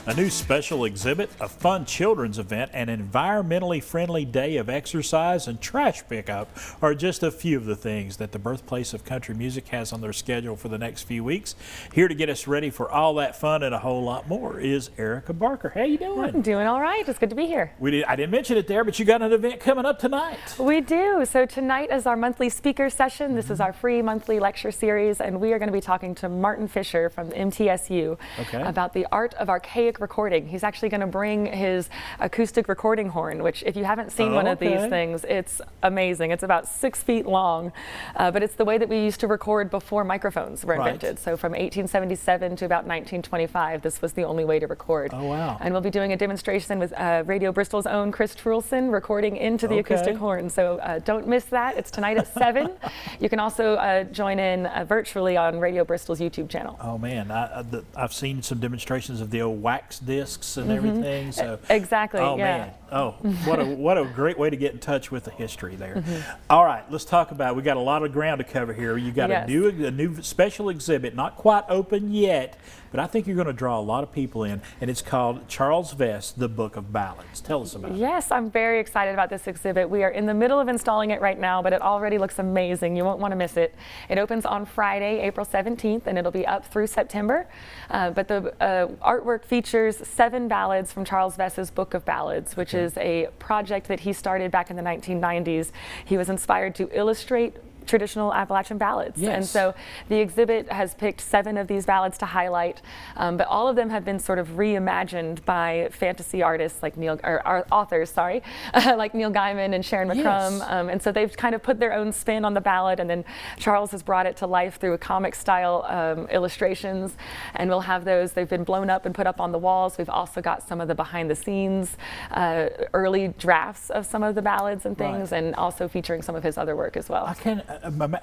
A new special exhibit, a fun children's event, and an environmentally friendly day of exercise and trash pickup are just a few of the things that the Birthplace of Country Music has on their schedule for the next few weeks. Here to get us ready for all that fun and a whole lot more is Erika Barker. How you doing? I'm doing all right. It's good to be here. I didn't mention it there, but you got an event coming up tonight. We do. So tonight is our monthly speaker session. This is our free monthly lecture series, and we are going to be talking to Martin Fisher from MTSU about the art of archaic recording. He's actually going to bring his acoustic recording horn, which if you haven't seen one of these things, it's amazing. It's about 6 feet long, but it's the way that we used to record before microphones were invented. So from 1877 to about 1925, this was the only way to record. Oh, wow. And we'll be doing a demonstration with Radio Bristol's own Chris Trulson recording into the acoustic horn. So don't miss that. It's tonight at 7. You can also join in virtually on Radio Bristol's YouTube channel. Oh man, I've seen some demonstrations of the old wax discs and everything. So exactly. Oh man. Oh, what a great way to get in touch with the history there. All right, let's talk about. We got a lot of ground to cover here. You got a new special exhibit, not quite open yet, but I think you're going to draw a lot of people in, and it's called Charles Vess, the Book of Ballads. Tell us about it. Yes, I'm very excited about this exhibit. We are in the middle of installing it right now, but it already looks amazing. You won't want to miss it. It opens on Friday, April 17th, and it'll be up through September. But the artwork features 7 ballads from Charles Vess's Book of Ballads, which is a project that he started back in the 1990s. He was inspired to illustrate traditional Appalachian ballads. And so the exhibit has picked 7 of these ballads to highlight, but all of them have been sort of reimagined by fantasy artists like authors, like Neil Gaiman and Sharon McCrum. And so they've kind of put their own spin on the ballad, and then Charles has brought it to life through a comic style illustrations, and we'll have those. They've been blown up and put up on the walls. We've also got some of the behind the scenes early drafts of some of the ballads and things, and also featuring some of his other work as well.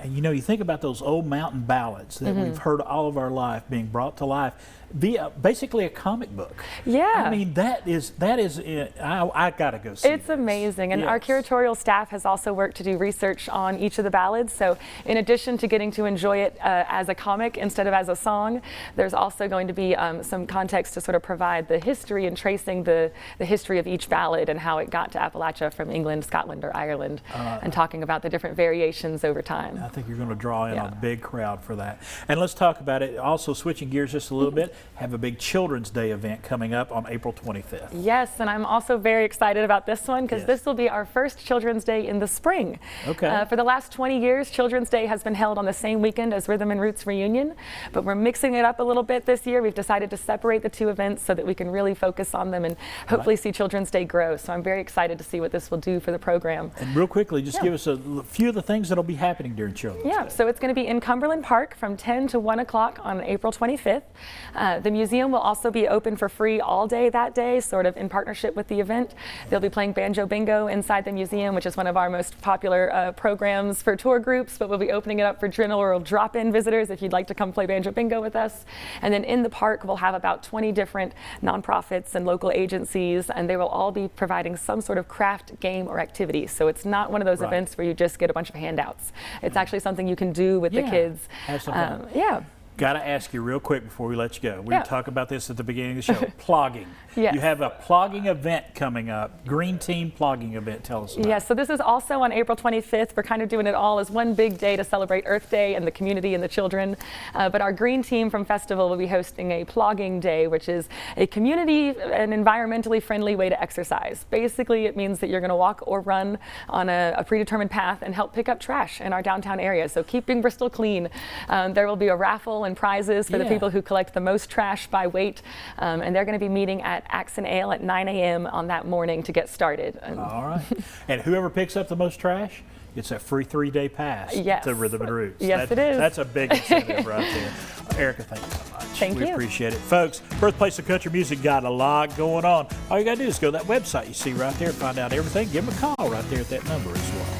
You know, you think about those old mountain ballads that we've heard all of our life being brought to life via basically a comic book. I mean, that is I gotta go see it's amazing. And our curatorial staff has also worked to do research on each of the ballads. So in addition to getting to enjoy it as a comic instead of as a song, there's also going to be some context to sort of provide the history and tracing the history of each ballad and how it got to Appalachia from England, Scotland, or Ireland, and talking about the different variations over time. I think you're going to draw in a big crowd for that. And let's talk about it. Also, switching gears just a little bit, have a big Children's Day event coming up on April 25th. Yes, and I'm also very excited about this one because this will be our first Children's Day in the spring. For the last 20 years, Children's Day has been held on the same weekend as Rhythm and Roots Reunion, but we're mixing it up a little bit this year. We've decided to separate the 2 events so that we can really focus on them and hopefully see Children's Day grow. So I'm very excited to see what this will do for the program. And real quickly, just give us a few of the things that will be happening during Children's Day. So it's going to be in Cumberland Park from 10 to 1 o'clock on April 25th. The museum will also be open for free all day that day, sort of in partnership with the event. They'll be playing Banjo Bingo inside the museum, which is one of our most popular programs for tour groups, but we'll be opening it up for general drop-in visitors if you'd like to come play Banjo Bingo with us. And then in the park, we'll have about 20 different nonprofits and local agencies, and they will all be providing some sort of craft, game, or activity. So it's not one of those events where you just get a bunch of handouts. It's actually something you can do with the kids. Have some fun. Got to ask you real quick before we let you go. We talk about this at the beginning of the show. Plogging. You have a plogging event coming up. Green Team Plogging Event. Tell us about it. So this is also on April 25th. We're kind of doing it all as one big day to celebrate Earth Day and the community and the children. But our Green Team from Festival will be hosting a plogging day, which is a community and environmentally friendly way to exercise. Basically, it means that you're going to walk or run on a predetermined path and help pick up trash in our downtown area. So keeping Bristol clean. There will be a raffle and prizes for the people who collect the most trash by weight, and they're going to be meeting at Axe and Ale at 9 a.m. on that morning to get started. All right. And whoever picks up the most trash gets a free 3-day pass to Rhythm and Roots. It is. That's a big incentive right there. Erika, thank you so much. Thank you. We appreciate it. Folks, Birthplace of Country Music got a lot going on. All you got to do is go to that website you see right there and find out everything. Give them a call right there at that number as well.